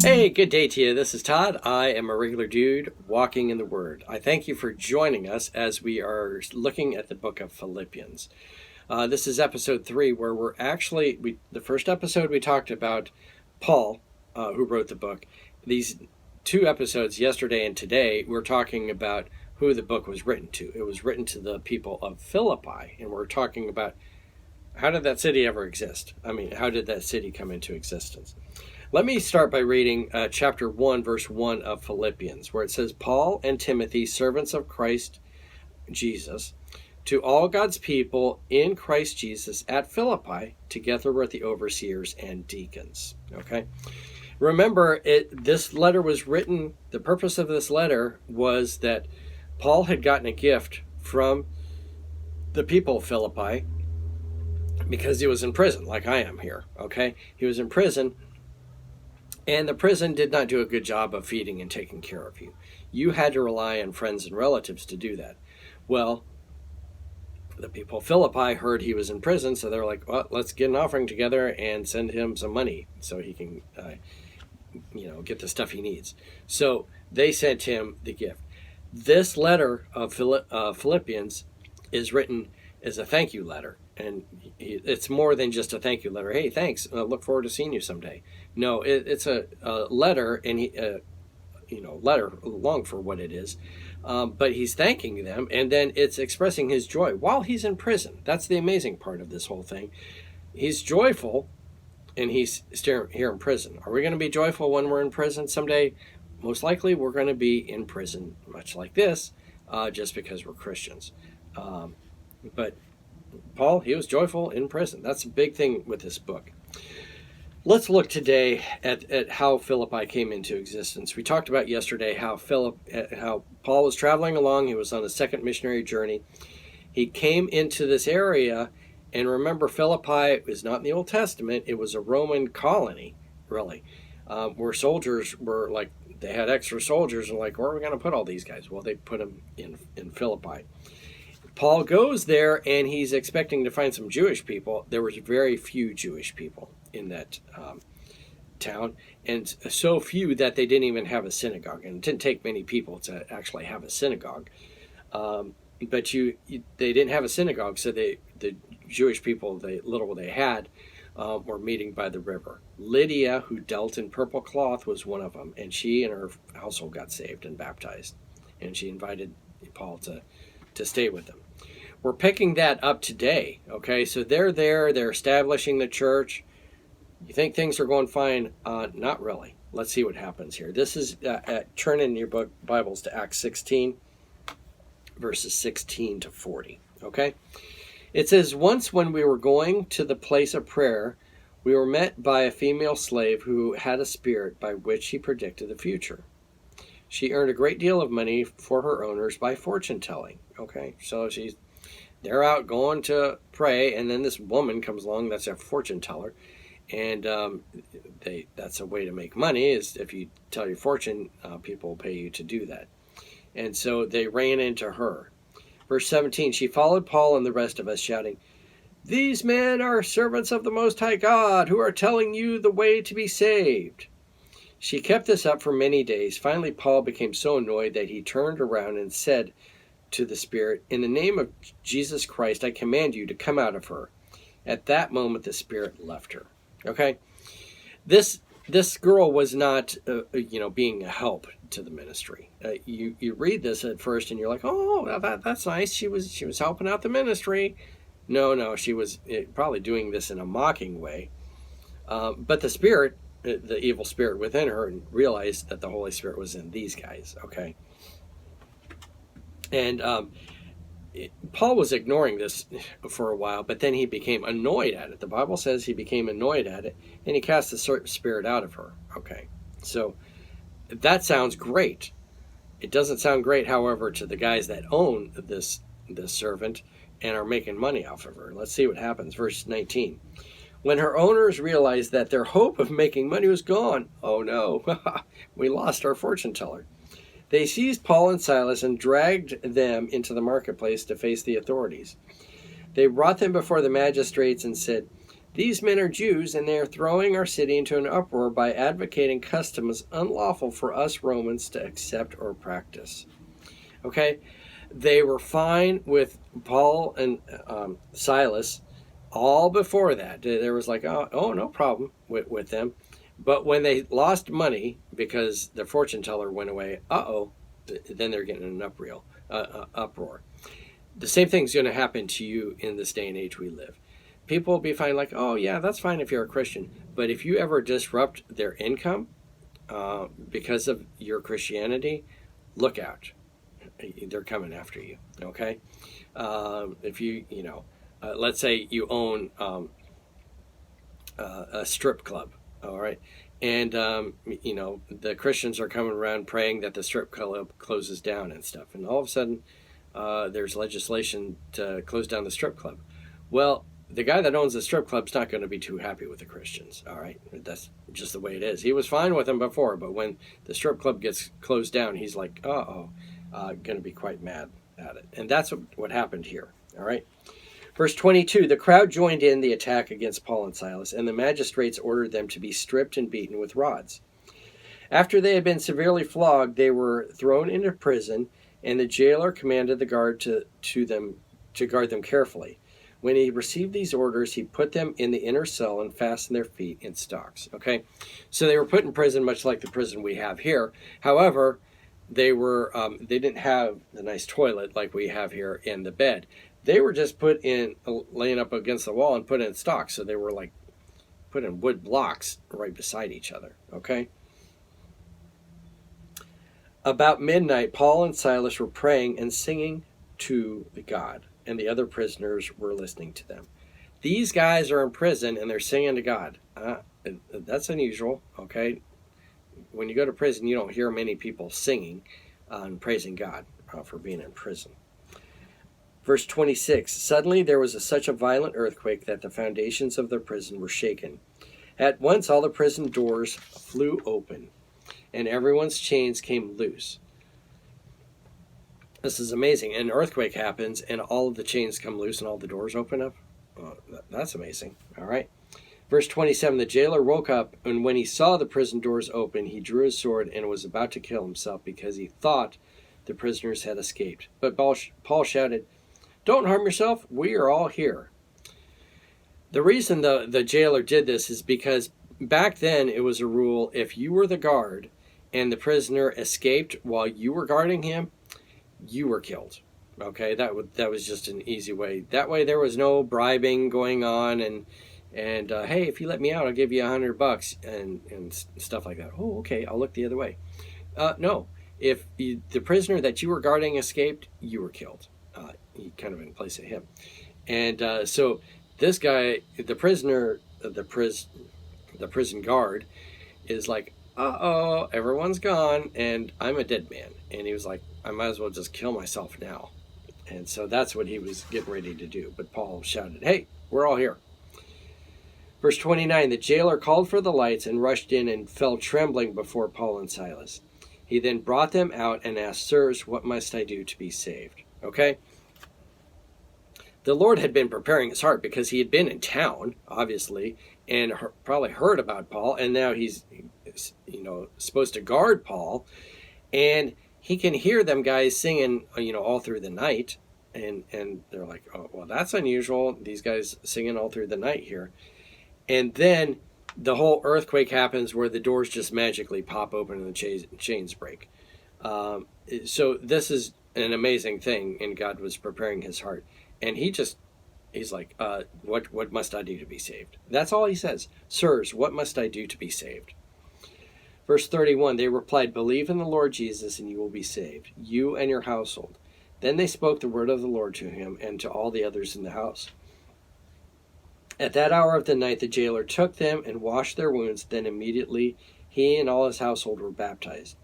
Hey, good day to you. This is Todd. I am a regular dude walking in the Word. I thank you for joining us as we are looking at the book of Philippians. This is episode 3, where the first episode we talked about Paul, who wrote the book. These 2 episodes, yesterday and today, we're talking about who the book was written to. It was written to the people of Philippi, and we're talking about how did that city ever exist? How did that city come into existence? Let me start by reading chapter 1, verse 1 of Philippians, where it says, Paul and Timothy, servants of Christ Jesus, to all God's people in Christ Jesus at Philippi, together with the overseers and deacons. Okay? Remember, this letter was written, the purpose of this letter was that Paul had gotten a gift from the people of Philippi because he was in prison, like I am here. Okay? He was in prison. And the prison did not do a good job of feeding and taking care of you. You had to rely on friends and relatives to do that. Well, the people of Philippi heard he was in prison, so they're like, well, let's get an offering together and send him some money so he can, get the stuff he needs. So they sent him the gift. This letter of Philippians is written as a thank you letter. And it's more than just a thank you letter. Hey, thanks. Look forward to seeing you someday. No, it's a letter, and letter long for what it is. But he's thanking them, and then it's expressing his joy while he's in prison. That's the amazing part of this whole thing. He's joyful, and he's here in prison. Are we going to be joyful when we're in prison someday? Most likely, we're going to be in prison, much like this, just because we're Christians. But Paul, he was joyful in prison. That's a big thing with this book. Let's look today at how Philippi came into existence. We talked about yesterday how Paul was traveling along. He was on a second missionary journey. He came into this area, and remember, Philippi was not in the Old Testament. It was a Roman colony, really, where soldiers were like, they had extra soldiers, and like, where are we going to put all these guys? Well, they put them in Philippi. Paul goes there, and he's expecting to find some Jewish people. There was very few Jewish people in that town, and so few that they didn't even have a synagogue. And it didn't take many people to actually have a synagogue. But they didn't have a synagogue, so the Jewish people, the little they had, were meeting by the river. Lydia, who dealt in purple cloth, was one of them, and she and her household got saved and baptized. And she invited Paul to stay with them. We're picking that up today, okay? So they're there, they're establishing the church. You think things are going fine? Not really. Let's see what happens here. This is, turn in your Bibles to Acts 16, verses 16 to 40, okay? It says, once when we were going to the place of prayer, we were met by a female slave who had a spirit by which she predicted the future. She earned a great deal of money for her owners by fortune telling. Okay, so they're out going to pray, and then this woman comes along that's a fortune teller, and that's a way to make money. Is if you tell your fortune, people will pay you to do that. And so they ran into her. Verse 17, she followed Paul and the rest of us, shouting, "These men are servants of the Most High God, who are telling you the way to be saved." She kept this up for many days. Finally, Paul became so annoyed that he turned around and said to the spirit, "In the name of Jesus Christ, I command you to come out of her." At that moment, the spirit left her. Okay? This girl was not, being a help to the ministry. You read this at first and you're like, oh, that's nice. She was helping out the ministry. No, she was probably doing this in a mocking way. But the spirit, the evil spirit within her, realized that the Holy Spirit was in these guys, okay? And Paul was ignoring this for a while, but then he became annoyed at it. The Bible says he became annoyed at it, and he cast the spirit out of her, okay? So that sounds great. It doesn't sound great, however, to the guys that own this servant and are making money off of her. Let's see what happens. Verse 19. When her owners realized that their hope of making money was gone, oh no, we lost our fortune teller. They seized Paul and Silas and dragged them into the marketplace to face the authorities. They brought them before the magistrates and said, These men are Jews, and they are throwing our city into an uproar by advocating customs unlawful for us Romans to accept or practice. Okay? They were fine with Paul and Silas all before that. There was like, oh, no problem with them. But when they lost money because their fortune teller went away, then they're getting an uproar. The same thing's going to happen to you in this day and age we live. People will be fine, like, oh, yeah, that's fine if you're a Christian. But if you ever disrupt their income because of your Christianity, look out. They're coming after you, okay? If let's say you own a strip club, all right? And, the Christians are coming around praying that the strip club closes down and stuff. And all of a sudden, there's legislation to close down the strip club. Well, the guy that owns the strip club's not going to be too happy with the Christians, all right? That's just the way it is. He was fine with them before, but when the strip club gets closed down, he's like, going to be quite mad at it. And that's what happened here, all right? Verse 22, the crowd joined in the attack against Paul and Silas, and the magistrates ordered them to be stripped and beaten with rods. After they had been severely flogged, they were thrown into prison, and the jailer commanded the guard to guard them carefully. When he received these orders, he put them in the inner cell and fastened their feet in stocks. Okay, so they were put in prison, much like the prison we have here. However, they didn't have the nice toilet like we have here in the bed. They were just put in, laying up against the wall and put in stocks. So they were like put in wood blocks right beside each other. Okay. About midnight, Paul and Silas were praying and singing to God, and the other prisoners were listening to them. These guys are in prison and they're singing to God. That's unusual, okay? When you go to prison, you don't hear many people singing and praising God for being in prison. Verse 26, suddenly there was such a violent earthquake that the foundations of the prison were shaken. At once all the prison doors flew open, and everyone's chains came loose. This is amazing. An earthquake happens, and all of the chains come loose, and all the doors open up. That's amazing. All right. Verse 27, the jailer woke up, and when he saw the prison doors open, he drew his sword and was about to kill himself because he thought the prisoners had escaped. But Paul shouted, "Don't harm yourself. We are all here." The reason the jailer did this is because back then it was a rule, if you were the guard and the prisoner escaped while you were guarding him, you were killed. Okay, that was just an easy way. That way there was no bribing going on and hey, if you let me out, I'll give you $100 and stuff like that. Oh, okay, I'll look the other way. No, if the prisoner that you were guarding escaped, you were killed. He kind of in place of him. And so this guy, the prisoner, the prison guard, is like, everyone's gone, and I'm a dead man. And he was like, I might as well just kill myself now. And so that's what he was getting ready to do. But Paul shouted, hey, we're all here. Verse 29, the jailer called for the lights and rushed in and fell trembling before Paul and Silas. He then brought them out and asked, sirs, what must I do to be saved? Okay? The Lord had been preparing his heart because he had been in town, obviously, and probably heard about Paul, and now he's, supposed to guard Paul, and he can hear them guys singing, all through the night, and they're like, oh, well, that's unusual, these guys singing all through the night here. And then the whole earthquake happens where the doors just magically pop open and the chains break. So this is an amazing thing, and God was preparing his heart. And he's like, what must I do to be saved? That's all he says. Sirs, what must I do to be saved? Verse 31, they replied, believe in the Lord Jesus and you will be saved, you and your household. Then they spoke the word of the Lord to him and to all the others in the house. At that hour of the night, the jailer took them and washed their wounds. Then immediately he and all his household were baptized.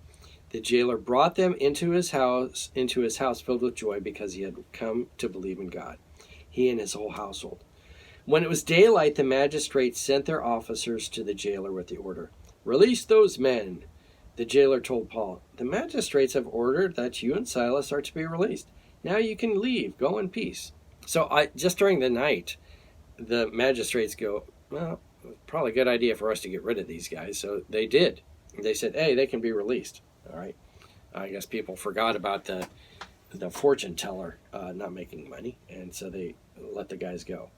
The jailer brought them into his house filled with joy because he had come to believe in God, he and his whole household. When it was daylight, the magistrates sent their officers to the jailer with the order, release those men. The jailer told Paul, the magistrates have ordered that you and Silas are to be released. Now you can leave. Go in peace. So just during the night, the magistrates go, well, probably a good idea for us to get rid of these guys. So they did. They said, hey, they can be released. All right. I guess people forgot about the fortune teller not making money, and so they let the guys go.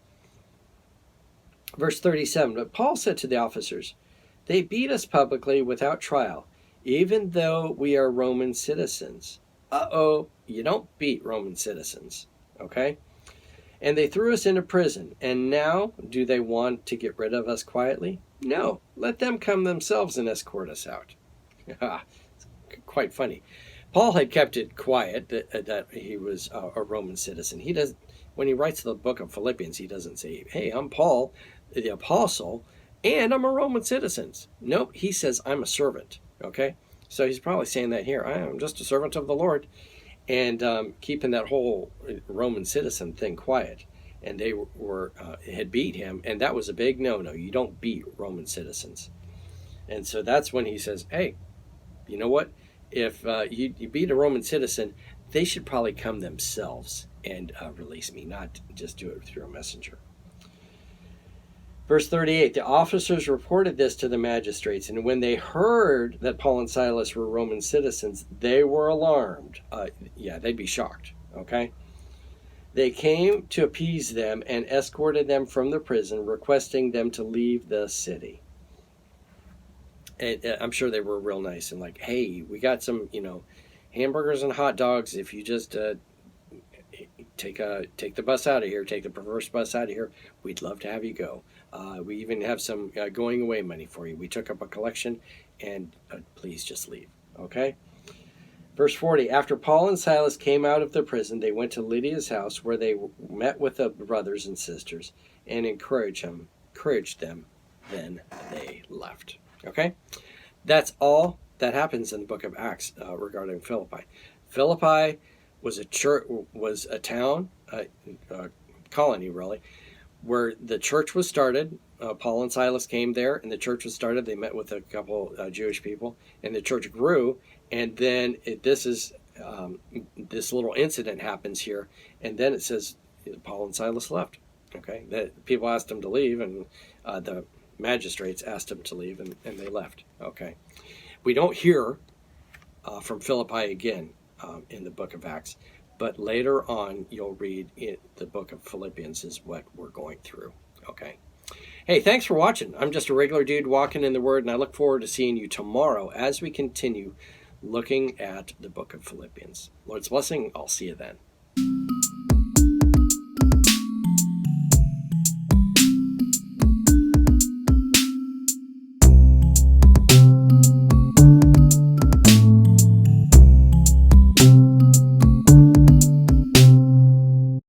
Verse 37, but Paul said to the officers, they beat us publicly without trial, even though we are Roman citizens. You don't beat Roman citizens, okay? And they threw us into prison, and now do they want to get rid of us quietly? No, let them come themselves and escort us out. It's quite funny. Paul had kept it quiet that he was a Roman citizen. He does, when he writes the book of Philippians, he doesn't say, hey, I'm Paul, the apostle, and I'm a Roman citizen. Nope, he says, I'm a servant, okay? So he's probably saying that here. I am just a servant of the Lord, and keeping that whole Roman citizen thing quiet. And they had beat him, and that was a big no-no. You don't beat Roman citizens. And so that's when he says, hey, you know what? If you beat a Roman citizen, they should probably come themselves and release me, not just do it through a messenger. Verse 38, the officers reported this to the magistrates, and when they heard that Paul and Silas were Roman citizens, they were alarmed. They'd be shocked, okay? They came to appease them and escorted them from the prison, requesting them to leave the city. And I'm sure they were real nice and like, hey, we got some, hamburgers and hot dogs. If you just take the bus out of here, take the perverse bus out of here, we'd love to have you go. We even have some going away money for you. We took up a collection, and please just leave, okay? Verse 40, after Paul and Silas came out of the prison, they went to Lydia's house, where they met with the brothers and sisters and encouraged them. Then they left. Okay? That's all that happens in the book of Acts regarding Philippi. Philippi was a church, was a town, colony really, where the church was started. Paul and Silas came there, and the church was started. They met with a couple Jewish people, and the church grew. And then this little incident happens here, and then it says Paul and Silas left. Okay, that people asked them to leave, and the magistrates asked them to leave, and they left. Okay, we don't hear from Philippi again in the book of Acts, but later on you'll read the book of Philippians is what we're going through. Okay. Hey, thanks for watching. I'm just a regular dude walking in the Word, and I look forward to seeing you tomorrow as we continue looking at the book of Philippians. Lord's blessing. I'll see you then.